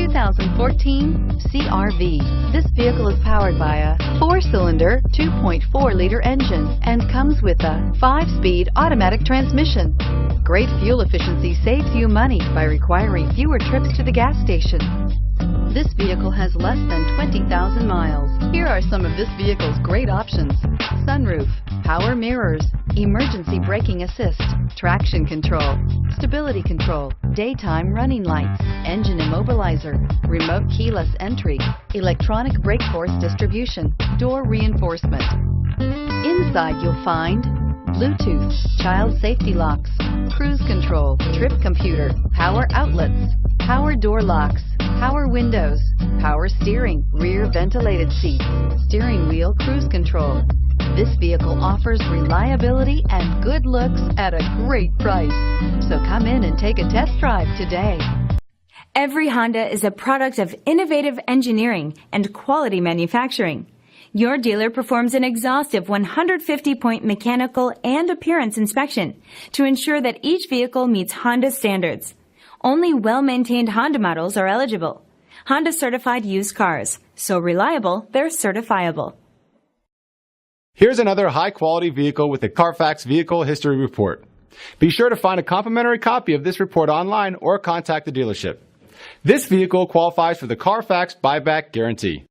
2014 CR-V. This vehicle is powered by a 4-cylinder, 2.4-liter engine and comes with a 5-speed automatic transmission. Great fuel efficiency saves you money by requiring fewer trips to the gas station. This vehicle has less than 20,000 miles. Here are some of this vehicle's great options: sunroof, power mirrors, emergency braking assist, traction control, stability control, daytime running lights, engine immobilizer, remote keyless entry, electronic brake force distribution, door reinforcement. Inside you'll find Bluetooth, child safety locks, cruise control, trip computer, power outlets, power door locks, power windows, power steering, rear ventilated seats, steering wheel cruise control. This vehicle offers reliability and good looks at a great price. So come in and take a test drive today. Every Honda is a product of innovative engineering and quality manufacturing. Your dealer performs an exhaustive 150-point mechanical and appearance inspection to ensure that each vehicle meets Honda standards. Only well-maintained Honda models are eligible. Honda certified used cars, so reliable they're certifiable. Here's another high-quality vehicle with a CARFAX Vehicle History Report. Be sure to find a complimentary copy of this report online or contact the dealership. This vehicle qualifies for the CARFAX Buyback Guarantee.